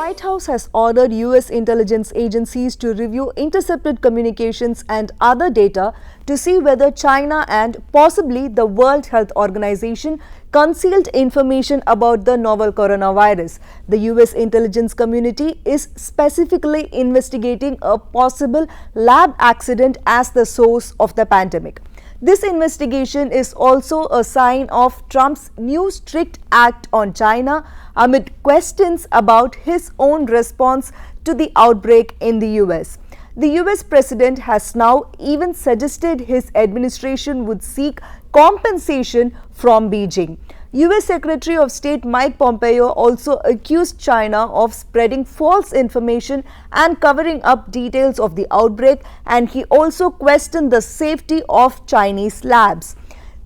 White House has ordered US intelligence agencies to review intercepted communications and other data to see whether China and possibly the World Health Organization concealed information about the novel coronavirus. The US intelligence community is specifically investigating a possible lab accident as the source of the pandemic. This investigation is also a sign of Trump's new strict act on China amid questions about his own response to the outbreak in the US. The US president has now even suggested his administration would seek compensation from Beijing. US Secretary of State Mike Pompeo also accused China of spreading false information and covering up details of the outbreak, and he also questioned the safety of Chinese labs.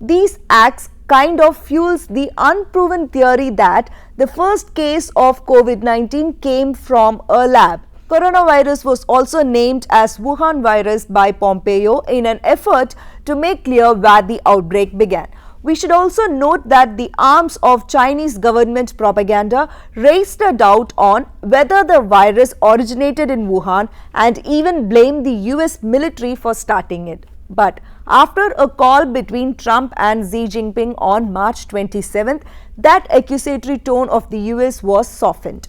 These acts kind of fuels the unproven theory that the first case of COVID-19 came from a lab. Coronavirus was also named as Wuhan virus by Pompeo in an effort to make clear where the outbreak began. We should also note that the arms of Chinese government propaganda raised a doubt on whether the virus originated in Wuhan and even blamed the US military for starting it. But after a call between Trump and Xi Jinping on March 27th, that accusatory tone of the US was softened.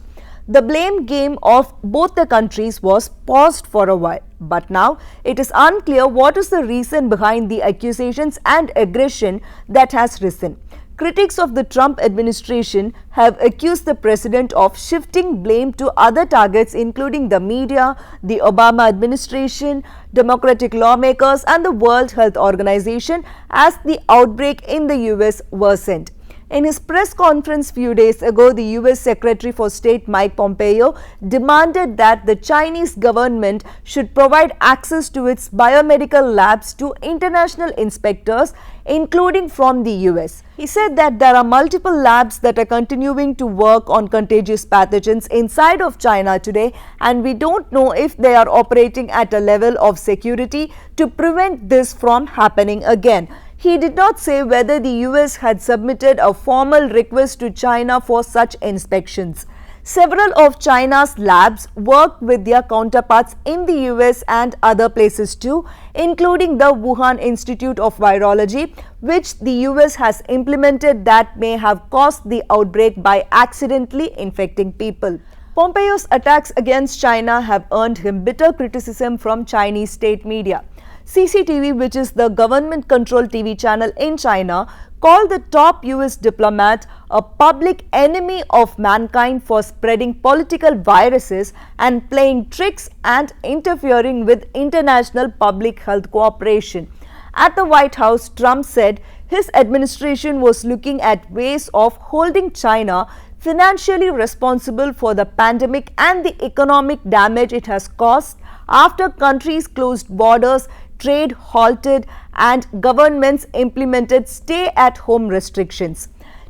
The blame game of both the countries was paused for a while, but now it is unclear what is the reason behind the accusations and aggression that has risen. Critics of the Trump administration have accused the president of shifting blame to other targets, including the media, the Obama administration, Democratic lawmakers, and the World Health Organization as the outbreak in the US worsened. In his press conference few days ago, the US Secretary for State Mike Pompeo demanded that the Chinese government should provide access to its biomedical labs to international inspectors, including from the US. He said that there are multiple labs that are continuing to work on contagious pathogens inside of China today, and we don't know if they are operating at a level of security to prevent this from happening again. He did not say whether the US had submitted a formal request to China for such inspections. Several of China's labs worked with their counterparts in the US and other places too, including the Wuhan Institute of Virology, which the US has implemented that may have caused the outbreak by accidentally infecting people. Pompeo's attacks against China have earned him bitter criticism from Chinese state media. CCTV, which is the government-controlled TV channel in China, called the top US diplomat a public enemy of mankind for spreading political viruses and playing tricks and interfering with international public health cooperation. At the White House, Trump said his administration was looking at ways of holding China financially responsible for the pandemic and the economic damage it has caused after countries closed borders, trade halted, and governments implemented stay-at-home restrictions.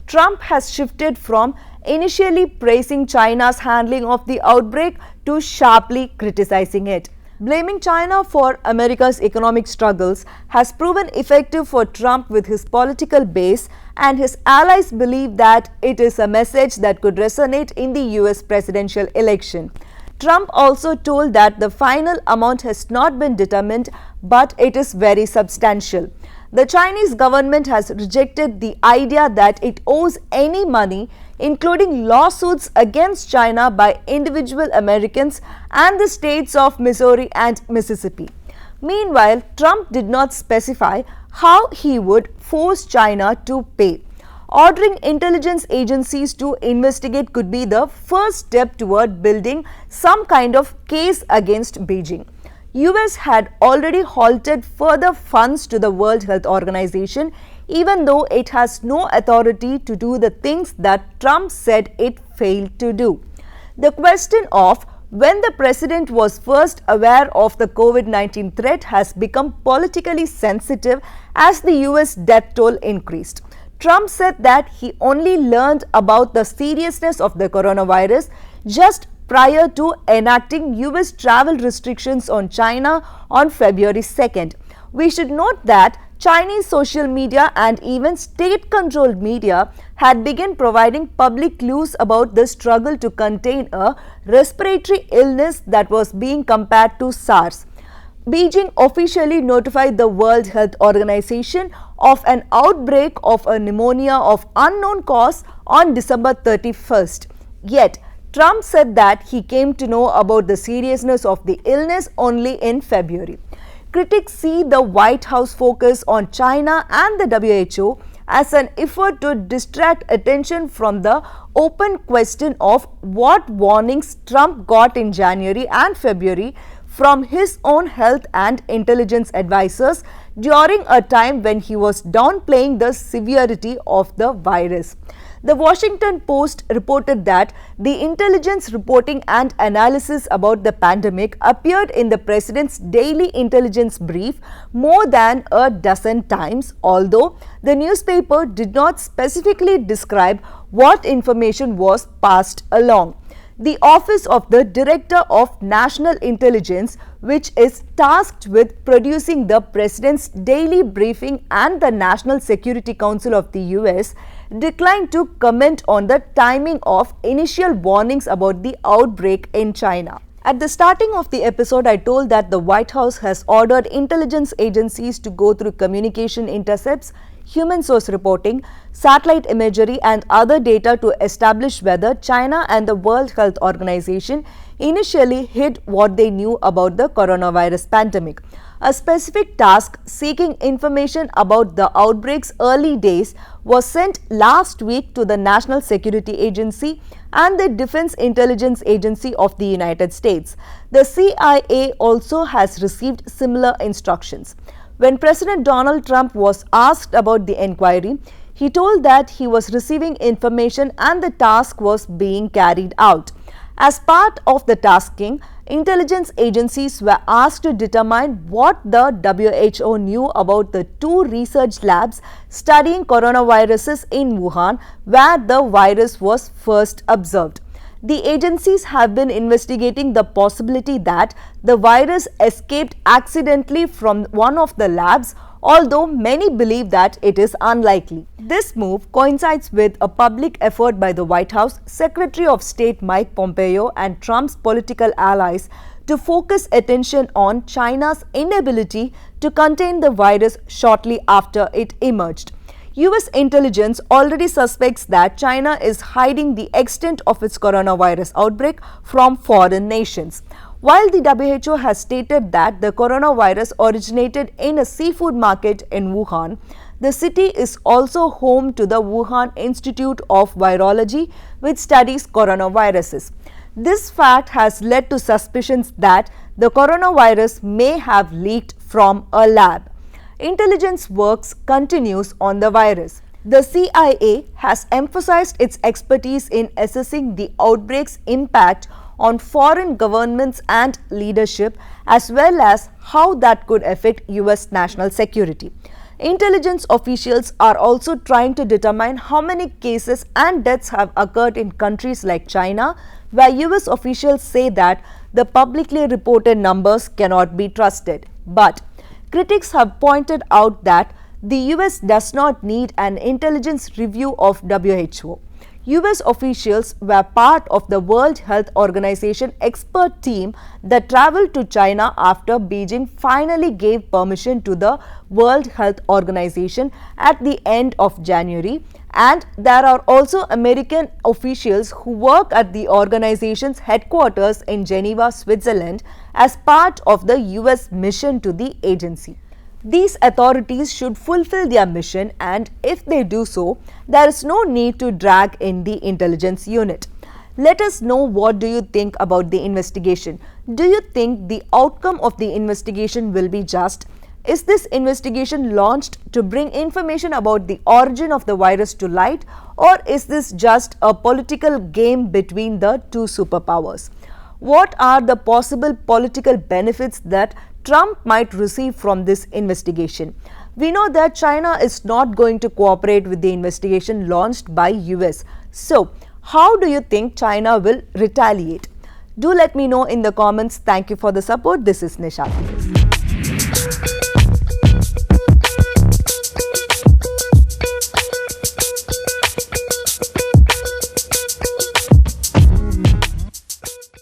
Trump has shifted from initially praising China's handling of the outbreak to sharply criticizing it. Blaming China for America's economic struggles has proven effective for Trump with his political base, and his allies believe that it is a message that could resonate in the US presidential election. Trump also told that the final amount has not been determined, but it is very substantial. The Chinese government has rejected the idea that it owes any money, including lawsuits against China by individual Americans and the states of Missouri and Mississippi. Meanwhile, Trump did not specify how he would force China to pay. Ordering intelligence agencies to investigate could be the first step toward building some kind of case against Beijing. US had already halted further funds to the World Health Organization, even though it has no authority to do the things that Trump said it failed to do. The question of when the president was first aware of the COVID-19 threat has become politically sensitive as the US death toll increased. Trump said that he only learned about the seriousness of the coronavirus just prior to enacting US travel restrictions on China on February 2nd. We should note that Chinese social media and even state-controlled media had begun providing public clues about the struggle to contain a respiratory illness that was being compared to SARS. Beijing officially notified the World Health Organization of an outbreak of a pneumonia of unknown cause on December 31st. Yet, Trump said that he came to know about the seriousness of the illness only in February. Critics see the White House focus on China and the WHO as an effort to distract attention from the open question of what warnings Trump got in January and February from his own health and intelligence advisors during a time when he was downplaying the severity of the virus. The Washington Post reported that the intelligence reporting and analysis about the pandemic appeared in the president's daily intelligence brief more than a dozen times, although the newspaper did not specifically describe what information was passed along. The Office of the Director of National Intelligence, which is tasked with producing the President's daily briefing, and the National Security Council of the US, declined to comment on the timing of initial warnings about the outbreak in China. At the starting of the episode, I told that the White House has ordered intelligence agencies to go through communication intercepts, human source reporting, satellite imagery and other data to establish whether China and the World Health Organization initially hid what they knew about the coronavirus pandemic. A specific task seeking information about the outbreak's early days was sent last week to the National Security Agency and the Defense Intelligence Agency of the United States. The CIA also has received similar instructions. When President Donald Trump was asked about the inquiry, he told that he was receiving information and the task was being carried out. As part of the tasking, intelligence agencies were asked to determine what the WHO knew about the two research labs studying coronaviruses in Wuhan, where the virus was first observed. The agencies have been investigating the possibility that the virus escaped accidentally from one of the labs, although many believe that it is unlikely. This move coincides with a public effort by the White House, Secretary of State Mike Pompeo and Trump's political allies to focus attention on China's inability to contain the virus shortly after it emerged. US intelligence already suspects that China is hiding the extent of its coronavirus outbreak from foreign nations. While the WHO has stated that the coronavirus originated in a seafood market in Wuhan, the city is also home to the Wuhan Institute of Virology, which studies coronaviruses. This fact has led to suspicions that the coronavirus may have leaked from a lab. Intelligence works continues on the virus. The CIA has emphasized its expertise in assessing the outbreak's impact on foreign governments and leadership, as well as how that could affect US national security. Intelligence officials are also trying to determine how many cases and deaths have occurred in countries like China, where US officials say that the publicly reported numbers cannot be trusted. But critics have pointed out that the US does not need an intelligence review of WHO. US officials were part of the World Health Organization expert team that traveled to China after Beijing finally gave permission to the World Health Organization at the end of January, and there are also American officials who work at the organization's headquarters in Geneva, Switzerland, as part of the US mission to the agency. These authorities should fulfill their mission, and if they do so, there is no need to drag in the intelligence unit. Let us know, what do you think about the investigation? Do you think the outcome of the investigation will be just? Is this investigation launched to bring information about the origin of the virus to light, or is this just a political game between the two superpowers? What are the possible political benefits that Trump might receive from this investigation? We know that China is not going to cooperate with the investigation launched by US. So, how do you think China will retaliate? Do let me know in the comments. Thank you for the support. This is Nisha.